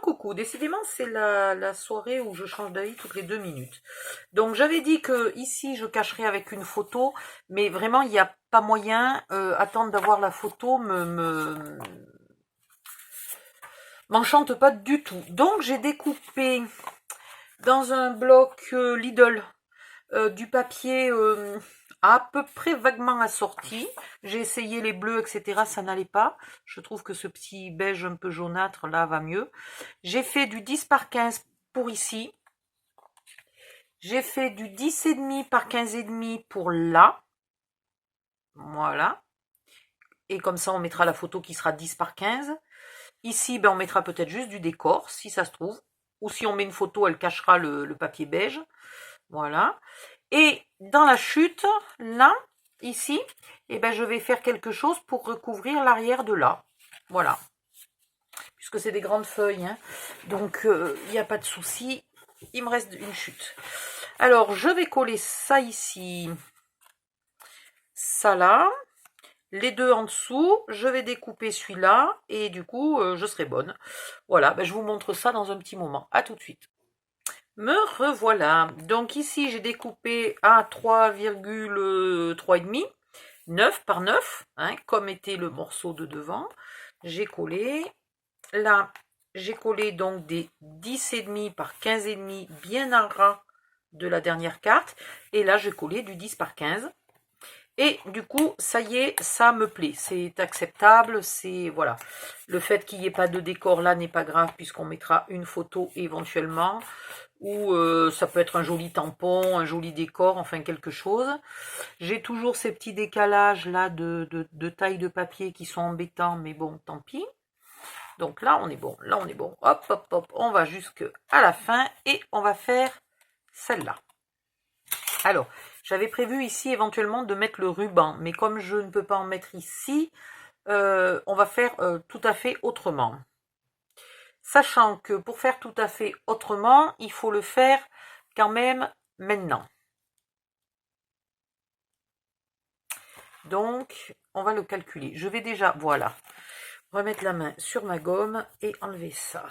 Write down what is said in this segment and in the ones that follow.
coucou, décidément c'est la soirée où je change d'avis toutes les 2 minutes. Donc j'avais dit que ici je cacherais avec une photo, mais vraiment il n'y a pas moyen, attendre d'avoir la photo m'enchante pas du tout. Donc j'ai découpé dans un bloc Lidl du papier à peu près vaguement assorti. J'ai essayé les bleus, etc. Ça n'allait pas. Je trouve que ce petit beige un peu jaunâtre là va mieux. J'ai fait du 10 par 15 pour ici. J'ai fait du 10,5 par 15,5 pour là. Voilà. Et comme ça, on mettra la photo qui sera 10 par 15. Ici, ben, on mettra peut-être juste du décor, si ça se trouve. Ou si on met une photo, elle cachera le papier beige. Voilà. Et dans la chute, là, ici, eh ben, je vais faire quelque chose pour recouvrir l'arrière de là. Voilà. Puisque c'est des grandes feuilles, hein. Donc il n'y a pas de souci. Il me reste une chute. Alors, je vais coller ça ici, ça là, les deux en dessous. Je vais découper celui-là et du coup, je serai bonne. Voilà, ben, je vous montre ça dans un petit moment. À tout de suite. Me revoilà. Donc ici, j'ai découpé à 3,3,5, 9 par 9, hein, comme était le morceau de devant. J'ai collé. Là, j'ai collé donc des 10,5 par 15,5 bien à ras de la dernière carte. Et là, j'ai collé du 10 par 15. Et du coup, ça y est, ça me plaît. C'est acceptable. C'est voilà. Le fait qu'il n'y ait pas de décor là n'est pas grave puisqu'on mettra une photo éventuellement. Ou ça peut être un joli tampon, un joli décor, enfin quelque chose. J'ai toujours ces petits décalages là de taille de papier qui sont embêtants, mais bon, tant pis. Donc là, on est bon. Là, on est bon. Hop, hop, hop. On va jusqu'à la fin et on va faire celle-là. Alors, j'avais prévu ici éventuellement de mettre le ruban, mais comme je ne peux pas en mettre ici, on va faire tout à fait autrement. Sachant que pour faire tout à fait autrement, il faut le faire quand même maintenant. Donc, on va le calculer. Je vais déjà, voilà, remettre la main sur ma gomme et enlever ça.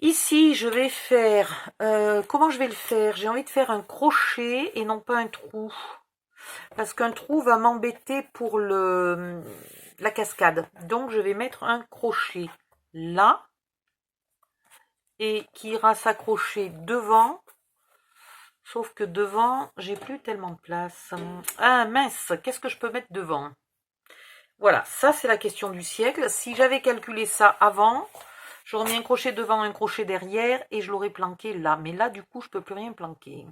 Ici, je vais faire... comment je vais le faire? J'ai envie de faire un crochet et non pas un trou. Parce qu'un trou va m'embêter pour la cascade. Donc, je vais mettre un crochet là. Et qui ira s'accrocher devant. Sauf que devant, j'ai plus tellement de place. Ah mince, qu'est-ce que je peux mettre devant? Voilà, ça c'est la question du siècle. Si j'avais calculé ça avant, j'aurais mis un crochet devant, un crochet derrière et je l'aurais planqué là. Mais là, du coup, je peux plus rien planquer.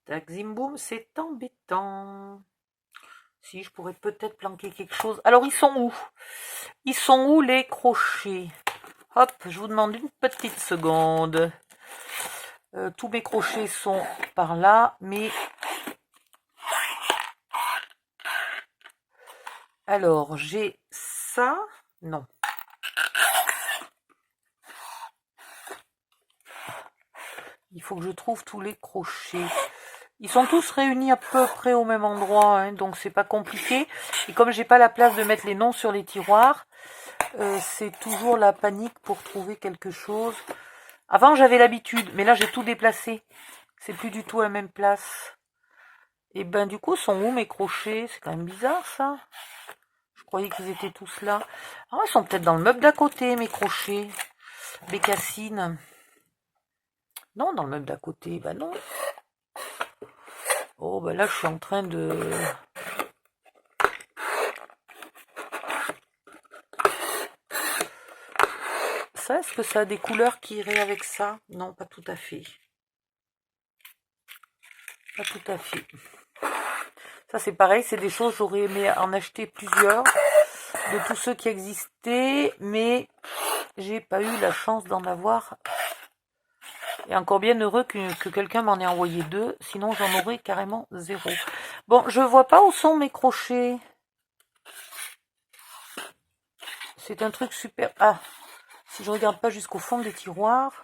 Tac, zim boum, c'est embêtant. Si, je pourrais peut-être planquer quelque chose. Alors, ils sont où? Ils sont où les crochets? Hop, je vous demande une petite seconde. Tous mes crochets sont par là, mais... Alors, j'ai ça. Non. Il faut que je trouve tous les crochets. Ils sont tous réunis à peu près au même endroit, hein, donc c'est pas compliqué. Et comme j'ai pas la place de mettre les noms sur les tiroirs, c'est toujours la panique pour trouver quelque chose. Avant, j'avais l'habitude, mais là, j'ai tout déplacé. C'est plus du tout à la même place. Et ben, du coup, sont où mes crochets? C'est quand même bizarre, ça. Je croyais qu'ils étaient tous là. Ah, ils sont peut-être dans le meuble d'à côté, mes crochets. Bécassines. Non, dans le meuble d'à côté. Ben non. Oh, ben là, je suis en train de... Ça, est-ce que ça a des couleurs qui iraient avec ça? Non, pas tout à fait. Pas tout à fait. Ça, c'est pareil, c'est des choses, j'aurais aimé en acheter plusieurs de tous ceux qui existaient, mais j'ai pas eu la chance d'en avoir. Et encore bien heureux que quelqu'un m'en ait envoyé 2, sinon j'en aurais carrément 0. Bon, je vois pas où sont mes crochets. C'est un truc super... Ah, si je regarde pas jusqu'au fond des tiroirs,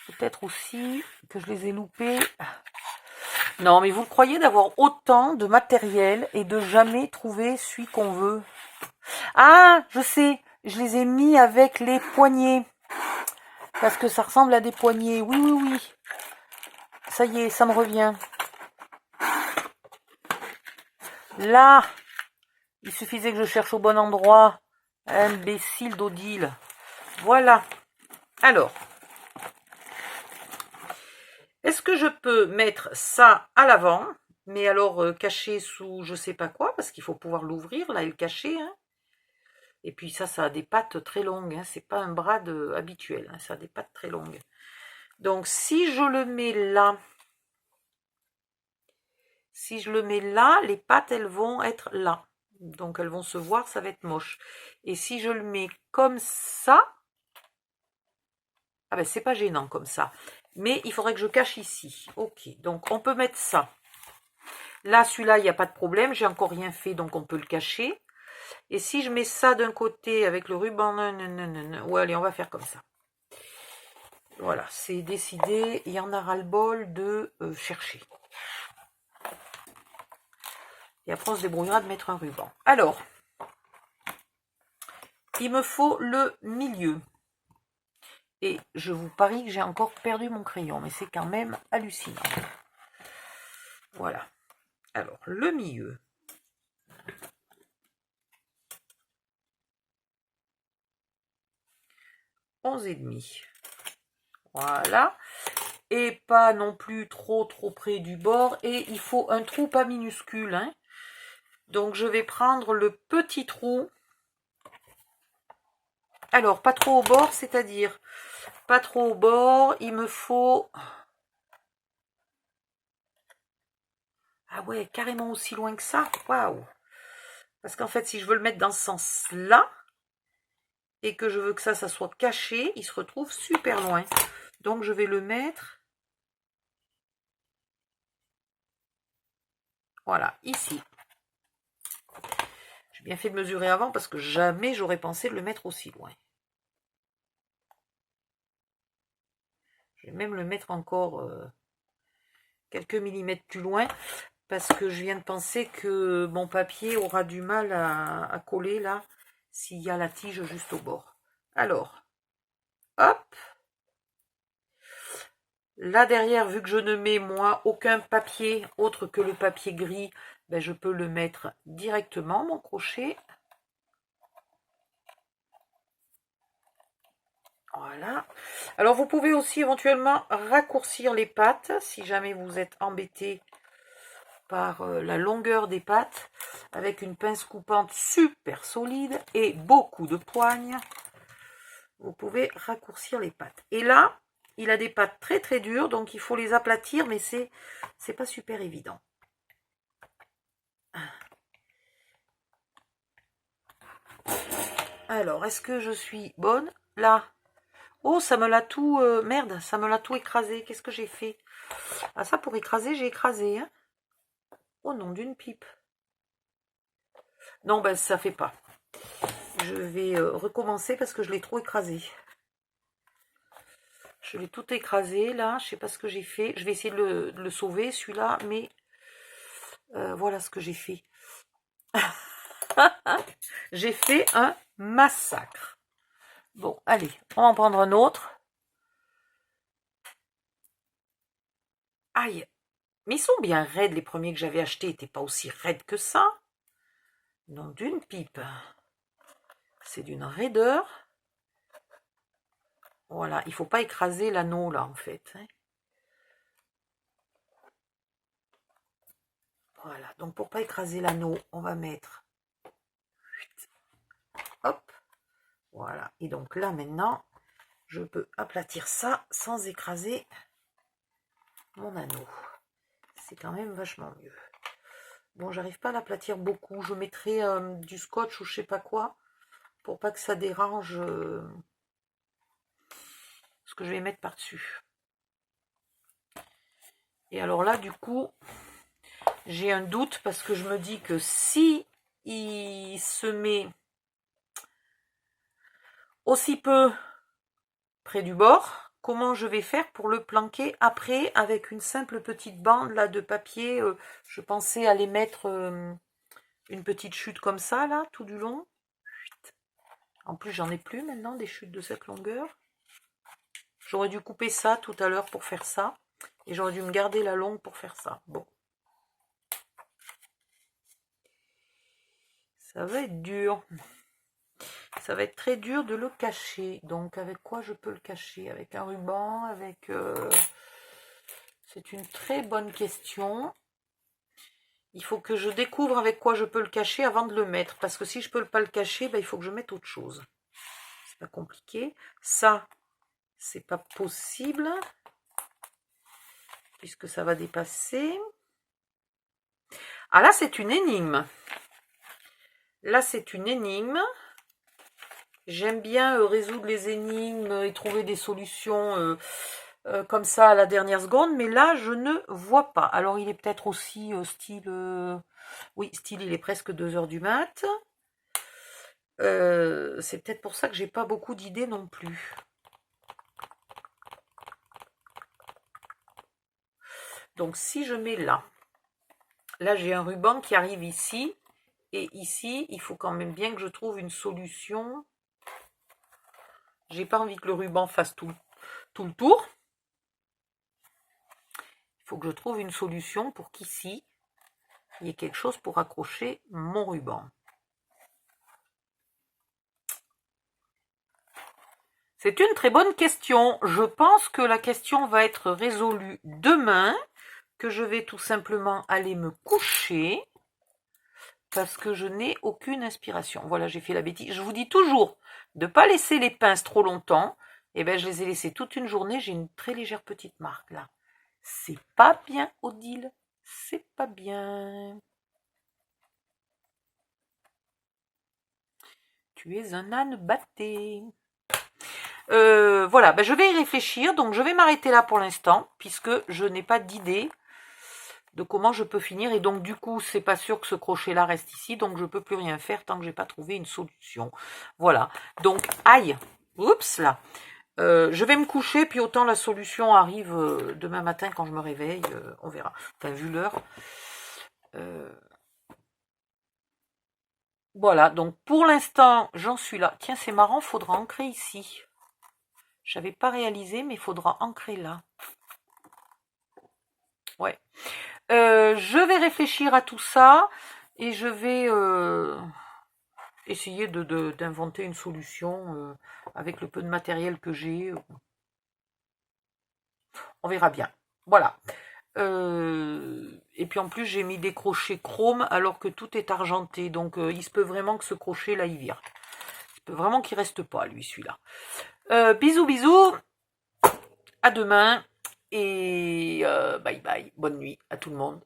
peut-être aussi que je les ai loupés. Non, mais vous le croyez d'avoir autant de matériel et de jamais trouver celui qu'on veut? Ah, je sais, je les ai mis avec les poignets. Parce que ça ressemble à des poignets. Oui, oui, oui. Ça y est, ça me revient. Là, il suffisait que je cherche au bon endroit. Imbécile d'Odile. Voilà. Alors, est-ce que je peux mettre ça à l'avant, mais alors caché sous je sais pas quoi, parce qu'il faut pouvoir l'ouvrir, là, et le cacher. Hein. Et puis ça a des pattes très longues. Hein. C'est pas un brad habituel. Hein. Ça a des pattes très longues. Donc, si je le mets là, les pattes, elles vont être là. Donc, elles vont se voir, ça va être moche. Et si je le mets comme ça, ah ben, c'est pas gênant comme ça. Mais il faudrait que je cache ici. Ok, donc on peut mettre ça. Là, celui-là, il n'y a pas de problème. J'ai encore rien fait, donc on peut le cacher. Et si je mets ça d'un côté avec le ruban, ouais, allez, on va faire comme ça. Voilà, c'est décidé. Il y en a ras-le-bol de chercher. Et après, on se débrouillera de mettre un ruban. Alors, il me faut le milieu. Et je vous parie que j'ai encore perdu mon crayon, mais c'est quand même hallucinant. Voilà. Alors, le milieu. Et demi. Voilà. Et pas non plus trop près du bord. Et il faut un trou pas minuscule. Hein. Donc, je vais prendre le petit trou. Alors, pas trop au bord, c'est-à-dire pas trop au bord. Il me faut... Ah ouais, carrément aussi loin que ça. Waouh. Parce qu'en fait, si je veux le mettre dans ce sens-là, et que je veux que ça soit caché, il se retrouve super loin. Donc, je vais le mettre... Voilà, ici. J'ai bien fait de mesurer avant parce que jamais j'aurais pensé de le mettre aussi loin. Je vais même le mettre encore quelques millimètres plus loin parce que je viens de penser que mon papier aura du mal à coller là s'il y a la tige juste au bord. Alors, hop. Là derrière, vu que je ne mets moi aucun papier autre que le papier gris, ben, je peux le mettre directement, mon crochet. Voilà. Alors vous pouvez aussi éventuellement raccourcir les pattes si jamais vous êtes embêté par la longueur des pattes avec une pince coupante super solide et beaucoup de poignes. Vous pouvez raccourcir les pattes. Et là, il a des pattes très dures, donc il faut les aplatir, mais c'est pas super évident. Alors, est-ce que je suis bonne? Là. Oh, ça me l'a tout... merde, ça me l'a tout écrasé. Qu'est-ce que j'ai fait? Ah, ça, pour écraser, j'ai écrasé. Hein. Oh, nom d'une pipe. Non, ben, ça fait pas. Je vais recommencer parce que je l'ai trop écrasé. Je l'ai tout écrasé, là. Je sais pas ce que j'ai fait. Je vais essayer de le sauver, celui-là, mais... voilà ce que j'ai fait. J'ai fait un massacre. Bon, allez, on va en prendre un autre. Aïe, mais ils sont bien raides, les premiers que j'avais achetés n'étaient pas aussi raides que ça. Non, d'une pipe. C'est d'une raideur. Voilà, il ne faut pas écraser l'anneau là en fait. Hein. Voilà, donc pour pas écraser l'anneau, on va mettre... Hop, voilà. Et donc là maintenant, je peux aplatir ça sans écraser mon anneau. C'est quand même vachement mieux. Bon, j'arrive pas à l'aplatir beaucoup. Je mettrai du scotch ou je sais pas quoi pour pas que ça dérange ce que je vais mettre par-dessus. Et alors là, du coup, j'ai un doute parce que je me dis que si il se met aussi peu près du bord, comment je vais faire pour le planquer après avec une simple petite bande là de papier. Je pensais aller mettre une petite chute comme ça là, tout du long. En plus, j'en ai plus maintenant des chutes de cette longueur. J'aurais dû couper ça tout à l'heure pour faire ça. Et j'aurais dû me garder la longue pour faire ça. Bon. Ça va être dur. Ça va être très dur de le cacher. Donc, avec quoi je peux le cacher? Avec un ruban, avec... C'est une très bonne question. Il faut que je découvre avec quoi je peux le cacher avant de le mettre. Parce que si je peux pas le cacher, ben, il faut que je mette autre chose. C'est pas compliqué. Ça, c'est pas possible. Puisque ça va dépasser. Ah là, c'est une énigme. Là, c'est une énigme. J'aime bien résoudre les énigmes et trouver des solutions comme ça à la dernière seconde. Mais là, je ne vois pas. Alors, il est peut-être aussi style... Oui, style, il est presque 2 h du mat. C'est peut-être pour ça que j'ai pas beaucoup d'idées non plus. Donc, si je mets là... Là, j'ai un ruban qui arrive ici. Et ici, il faut quand même bien que je trouve une solution. J'ai pas envie que le ruban fasse tout le tour. Il faut que je trouve une solution pour qu'ici, il y ait quelque chose pour accrocher mon ruban. C'est une très bonne question. Je pense que la question va être résolue demain, que je vais tout simplement aller me coucher. Parce que je n'ai aucune inspiration. Voilà, j'ai fait la bêtise. Je vous dis toujours de ne pas laisser les pinces trop longtemps. Et bien, je les ai laissées toute une journée. J'ai une très légère petite marque, là. C'est pas bien, Odile. C'est pas bien. Tu es un âne batté. Voilà, ben, je vais y réfléchir. Donc, je vais m'arrêter là pour l'instant, puisque je n'ai pas d'idée de comment je peux finir, et donc du coup c'est pas sûr que ce crochet là reste ici, donc je peux plus rien faire tant que j'ai pas trouvé une solution. Voilà, donc aïe, oups là, je vais me coucher, puis autant la solution arrive demain matin quand je me réveille, on verra. Enfin, vu l'heure. Voilà, donc pour l'instant j'en suis là. Tiens, c'est marrant, faudra ancrer ici. J'avais pas réalisé, mais il faudra ancrer là. Ouais. Je vais réfléchir à tout ça et je vais essayer d'inventer une solution avec le peu de matériel que j'ai. On verra bien. Voilà. Et puis en plus, j'ai mis des crochets chrome alors que tout est argenté. Donc il se peut vraiment que ce crochet là, il vire. Il se peut vraiment qu'il reste pas, lui, celui-là. Bisous, bisous. À demain. Et bye bye. Bonne nuit à tout le monde.